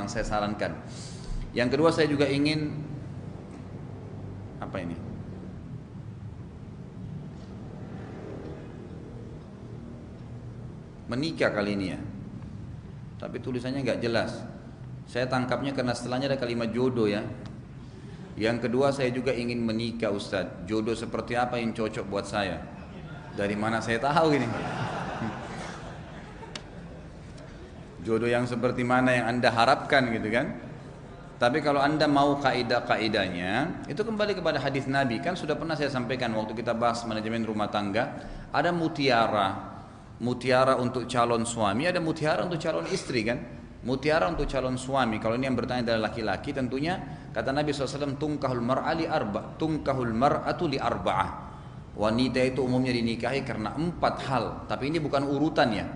yang saya sarankan. Yang kedua saya juga ingin apa ini? Menikah kali ini ya. Tapi tulisannya nggak jelas. Saya tangkapnya karena setelahnya ada kalimat jodoh ya. Yang kedua saya juga ingin menikah Ustadz. Jodoh seperti apa yang cocok buat saya? Dari mana saya tahu ini? Jodoh yang seperti mana yang Anda harapkan gitu kan? Tapi kalau Anda mau kaidah-kaidahnya, itu kembali kepada hadis Nabi. Kan sudah pernah saya sampaikan waktu kita bahas manajemen rumah tangga, ada mutiara. Mutiara untuk calon suami, ada mutiara untuk calon istri kan? Mutiara untuk calon suami, kalau ini yang bertanya adalah laki-laki, tentunya kata Nabi SAW, tungkahul mar'atu li arba'ah. Wanita itu umumnya dinikahi karena 4 hal, tapi ini bukan urutan ya.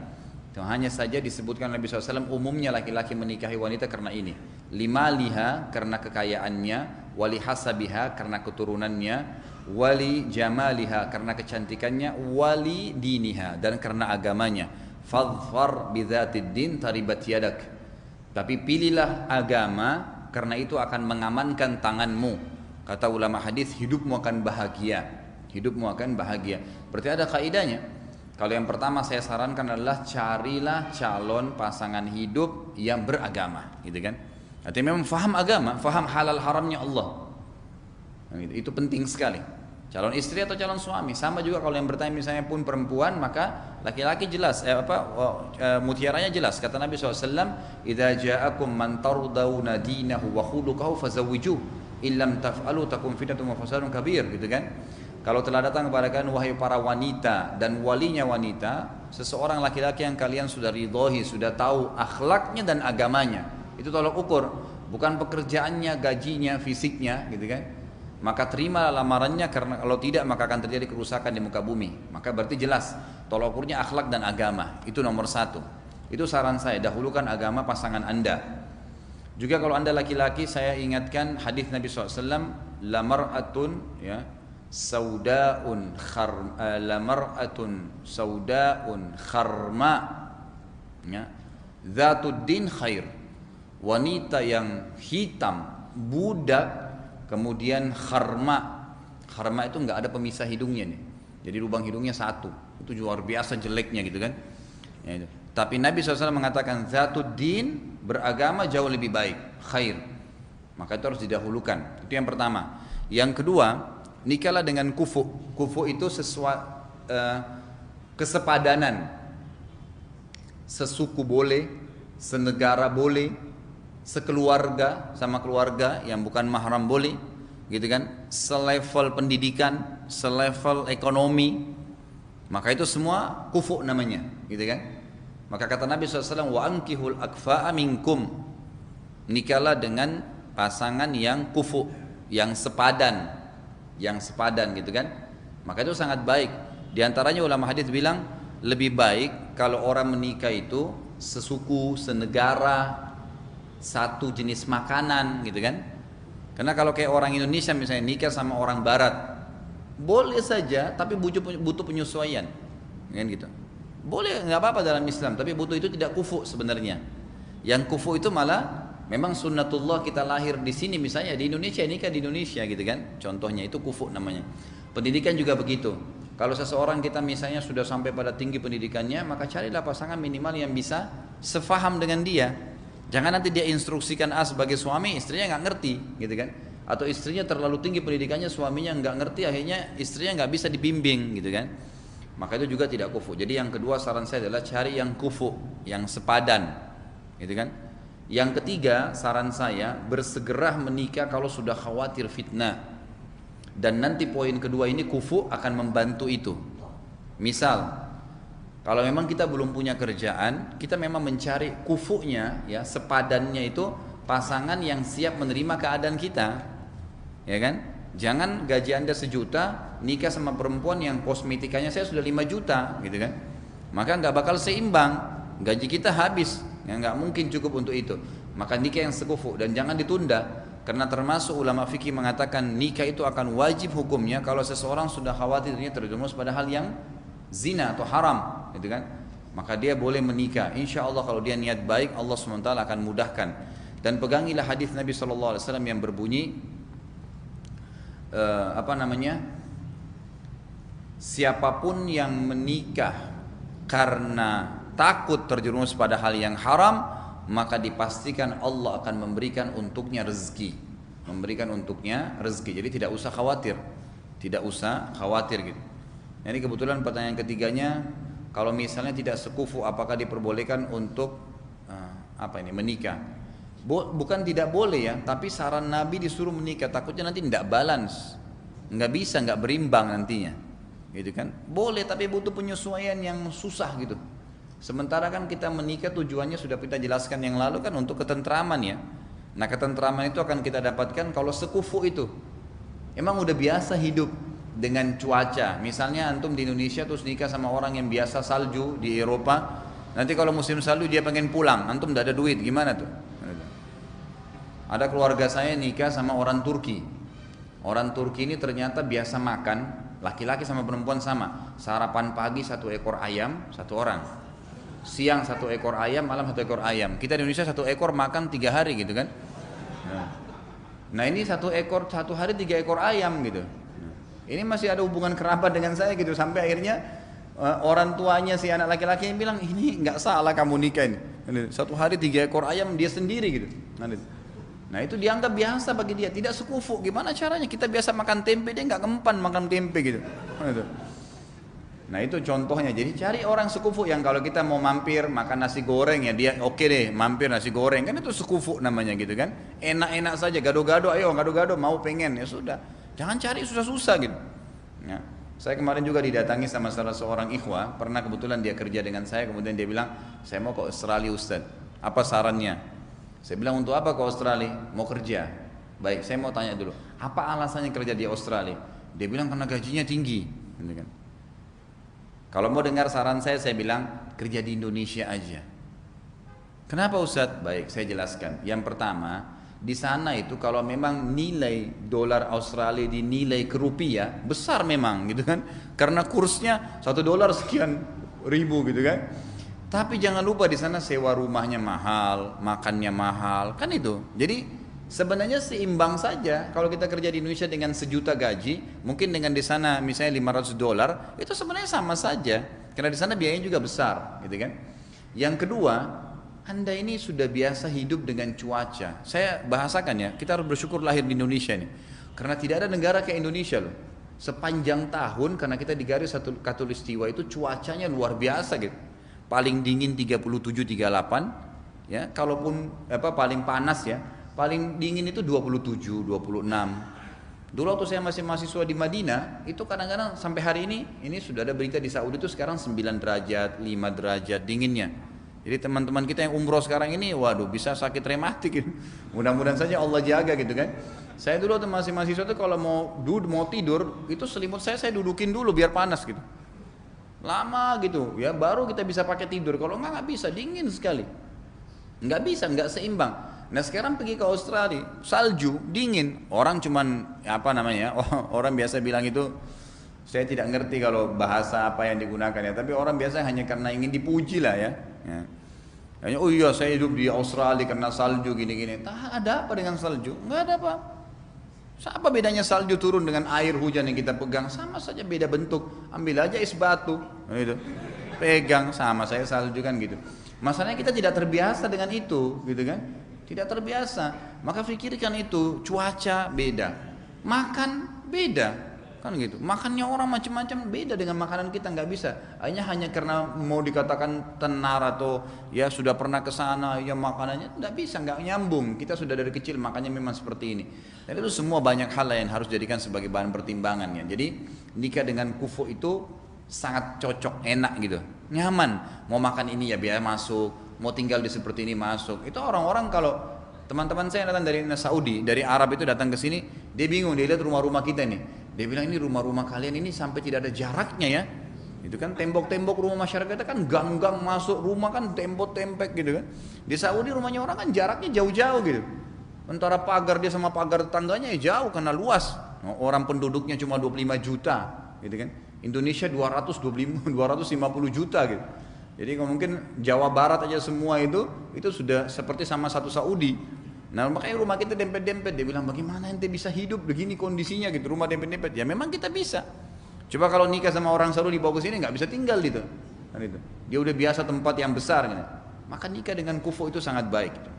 Hanya saja disebutkan Nabi SAW umumnya laki-laki menikahi wanita karena ini. Limaliha karena kekayaannya, wali hasabiha karena keturunannya, wali jamaliha karena kecantikannya, wali diniha dan karena agamanya. Fadfar bidzatid din taribat yadak. Tapi pilihlah agama karena itu akan mengamankan tanganmu. Kata ulama hadis, hidupmu akan bahagia. Hidupmu akan bahagia. Berarti ada kaidahnya. Kalau yang pertama saya sarankan adalah carilah calon pasangan hidup yang beragama, gitu kan? Artinya memang faham agama, faham halal haramnya Allah. Itu penting sekali. Calon istri atau calon suami sama juga kalau yang bertanya misalnya pun perempuan, maka laki-laki jelas mutiaranya jelas. Kata Nabi SAW, idza ja'akum man tardawna dinahu wa khuluquhu fazawwijuh illam taf'alu takum fitnatun wa fasadun kabir, gitu kan? Kalau telah datang kepada kalian wahai para wanita dan walinya wanita, seseorang laki-laki yang kalian sudah ridhoi, sudah tahu akhlaknya dan agamanya, itu tolak ukur, bukan pekerjaannya, gajinya, fisiknya, gitu kan? Maka terima lamarannya, karena kalau tidak maka akan terjadi kerusakan di muka bumi. Maka berarti jelas tolak ukurnya akhlak dan agama, itu nomor 1. Itu saran saya, dahulukan agama pasangan Anda. Juga kalau Anda laki-laki, saya ingatkan hadis Nabi SAW, lamar'atun ya saudaun lamar'atun saudaun kharma ya dzatud din khair. Wanita yang hitam, budak, kemudian kharma. Kharma itu enggak ada pemisah hidungnya nih. Jadi lubang hidungnya 1. Itu luar biasa jeleknya gitu kan. Ya, itu. Tapi Nabi SAW mengatakan dzatud din, beragama jauh lebih baik, khair. Maka itu harus didahulukan. Itu yang pertama. Yang kedua, nikahlah dengan kufu. Kufu itu kesepadanan. Sesuku boleh, senegara boleh, sekeluarga sama keluarga yang bukan mahram boleh, gitu kan? Selevel pendidikan, selevel ekonomi. Maka itu semua kufu namanya, gitu kan? Maka kata Nabi SAW, wa ankihul akfa'a minkum. Nikahlah dengan pasangan yang kufu, yang sepadan, gitu kan? Maka itu sangat baik. Di antaranya ulama hadis bilang lebih baik kalau orang menikah itu sesuku, senegara, satu jenis makanan, gitu kan? Karena kalau kayak orang Indonesia misalnya nikah sama orang Barat, boleh saja, tapi butuh penyesuaian, kan gitu. Boleh, nggak apa-apa dalam Islam, tapi butuh itu tidak kufu sebenarnya. Yang kufu itu malah memang sunnatullah, kita lahir di sini misalnya di Indonesia, nikah di Indonesia gitu kan. Contohnya itu kufu namanya. Pendidikan juga begitu. Kalau seseorang kita misalnya sudah sampai pada tinggi pendidikannya, maka carilah pasangan minimal yang bisa sefaham dengan dia. Jangan nanti dia instruksikan A sebagai suami, istrinya nggak ngerti gitu kan. Atau istrinya terlalu tinggi pendidikannya, suaminya nggak ngerti, akhirnya istrinya nggak bisa dibimbing gitu kan. Maka itu juga tidak kufu. Jadi yang kedua saran saya adalah cari yang kufu, yang sepadan, gitu kan? Yang ketiga saran saya, bersegera menikah kalau sudah khawatir fitnah. Dan nanti poin kedua ini kufu akan membantu itu. Misal, kalau memang kita belum punya kerjaan, kita memang mencari kufunya, ya sepadannya itu pasangan yang siap menerima keadaan kita, ya kan? Jangan gaji Anda 1 juta, nikah sama perempuan yang kosmetikanya saya sudah 5 juta, gitu kan? Maka nggak bakal seimbang, gaji kita habis, ya nggak mungkin cukup untuk itu. Maka nikah yang sekufu dan jangan ditunda, karena termasuk ulama fikih mengatakan nikah itu akan wajib hukumnya kalau seseorang sudah khawatirnya terjerumus pada hal yang zina atau haram, gitu kan? Maka dia boleh menikah. Insya Allah kalau dia niat baik, Allah SWT akan mudahkan. Dan pegangilah hadis Nabi SAW yang berbunyi siapapun yang menikah karena takut terjerumus pada hal yang haram, maka dipastikan Allah akan memberikan untuknya rezeki. Jadi tidak usah khawatir. Gitu. Nah, ini kebetulan pertanyaan ketiganya, kalau misalnya tidak sekufu, apakah diperbolehkan untuk menikah? Bukan tidak boleh ya, tapi saran Nabi disuruh menikah, takutnya nanti tidak balance, nggak berimbang nantinya, gitu kan? Boleh, tapi butuh penyesuaian yang susah gitu. Sementara kan kita menikah tujuannya sudah kita jelaskan yang lalu kan untuk ketentraman ya. Nah, ketentraman itu akan kita dapatkan kalau sekufu itu. Emang udah biasa hidup dengan cuaca. Misalnya antum di Indonesia terus nikah sama orang yang biasa salju di Eropa. Nanti kalau musim salju dia pengen pulang, antum tidak ada duit, gimana tuh? Ada keluarga saya nikah sama orang Turki. Orang Turki ini ternyata biasa makan, laki-laki sama perempuan sama. Sarapan pagi 1 ekor ayam, 1 orang. Siang 1 ekor ayam, malam 1 ekor ayam. Kita di Indonesia 1 ekor makan 3 hari gitu kan. Nah ini 1 ekor, 1 hari 3 ekor ayam gitu. Ini masih ada hubungan kerabat dengan saya gitu. Sampai akhirnya orang tuanya si anak laki-laki yang bilang, ini nggak salah kamu nikah ini. 1 hari 3 ekor ayam dia sendiri gitu. Nah itu dianggap biasa bagi dia, tidak sekufu. Gimana caranya? Kita biasa makan tempe, dia nggak ngempan makan tempe gitu. Nah itu contohnya. Jadi cari orang sekufu yang kalau kita mau mampir makan nasi goreng ya dia oke deh mampir nasi goreng, kan itu sekufu namanya gitu kan. Enak-enak saja, gado-gado, ayo gado-gado mau pengen ya sudah. Jangan cari susah-susah gitu. Ya. Saya kemarin juga didatangi sama salah seorang ikhwah, pernah kebetulan dia kerja dengan saya, kemudian dia bilang, saya mau ke Australia Ustaz, apa sarannya? Saya bilang, untuk apa ke Australia? Mau kerja. Baik, saya mau tanya dulu, apa alasannya kerja di Australia? Dia bilang karena gajinya tinggi. Gitu kan. Kalau mau dengar saran saya bilang kerja di Indonesia aja. Kenapa Ustaz? Baik, saya jelaskan. Yang pertama, di sana itu kalau memang nilai dolar Australia dinilai ke rupiah besar memang gitu kan, karena kursnya $1 sekian ribu gitu kan. Tapi jangan lupa di sana sewa rumahnya mahal, makannya mahal, kan itu. Jadi sebenarnya seimbang saja. Kalau kita kerja di Indonesia dengan 1 juta gaji, mungkin dengan di sana misalnya $500, itu sebenarnya sama saja. Karena di sana biayanya juga besar, gitu kan. Yang kedua, Anda ini sudah biasa hidup dengan cuaca. Saya bahasakan ya, kita harus bersyukur lahir di Indonesia nih. Karena tidak ada negara kayak Indonesia loh. Sepanjang tahun karena kita di garis satu khatulistiwa itu cuacanya luar biasa gitu. Paling dingin 37-38 ya, kalaupun paling panas ya, paling dingin itu 27, 26. Dulu waktu saya masih mahasiswa di Madinah, itu kadang-kadang sampai hari ini sudah ada berita di Saudi itu sekarang 9 derajat, 5 derajat dinginnya. Jadi teman-teman kita yang umroh sekarang ini, waduh bisa sakit rematik gitu. Mudah-mudahan saja Allah jaga gitu kan. Saya dulu waktu masih mahasiswa itu kalau mau tidur, itu selimut saya dudukin dulu biar panas gitu. Lama gitu ya baru kita bisa pakai tidur, kalau nggak bisa, dingin sekali, nggak bisa, nggak seimbang. Nah sekarang pergi ke Australia, salju, dingin, orang cuman orang biasa bilang itu, saya tidak ngerti kalau bahasa apa yang digunakan ya, tapi orang biasa hanya karena ingin dipuji lah ya. Hanya, oh iya saya hidup di Australia karena salju gini-gini. Tak ada apa dengan salju, nggak ada apa. Apa bedanya salju turun dengan air hujan yang kita pegang? Sama saja, beda bentuk. Ambil aja es batu, gitu. Pegang, sama saya salju kan gitu. Masalahnya kita tidak terbiasa dengan itu, gitu kan? Tidak terbiasa. Maka pikirkan itu, cuaca beda, makan beda, kan gitu. Makannya orang macam-macam beda dengan makanan kita, nggak bisa. Hanya karena mau dikatakan tenar atau ya sudah pernah ke sana, ya makanannya nggak bisa, nggak nyambung. Kita sudah dari kecil makannya memang seperti ini. Dan itu semua banyak hal yang harus jadikan sebagai bahan pertimbangan ya. Jadi nikah dengan kufu itu sangat cocok, enak gitu, nyaman. Mau makan ini ya biar masuk, mau tinggal di seperti ini masuk. Itu orang-orang kalau teman-teman saya datang dari Saudi, dari Arab itu datang ke sini, dia bingung, dia lihat rumah-rumah kita nih. Dia bilang ini rumah-rumah kalian ini sampai tidak ada jaraknya ya. Itu kan tembok-tembok rumah masyarakat kita kan gang-gang masuk rumah kan tembok-tembek gitu kan. Di Saudi rumahnya orang kan jaraknya jauh-jauh gitu. Antara pagar dia sama pagar tetangganya ya jauh karena luas. Orang penduduknya cuma 25 juta gitu kan. Indonesia 250 juta gitu. Jadi mungkin Jawa Barat aja semua itu sudah seperti sama satu Saudi. Nah makanya rumah kita dempet-dempet, dia bilang bagaimana ente bisa hidup begini kondisinya gitu, rumah dempet-dempet. Ya memang kita bisa. Coba kalau nikah sama orang Saudi dibawa ke sini nggak bisa tinggal gitu. Kan itu. Dia udah biasa tempat yang besar gitu. Maka nikah dengan kufu itu sangat baik gitu.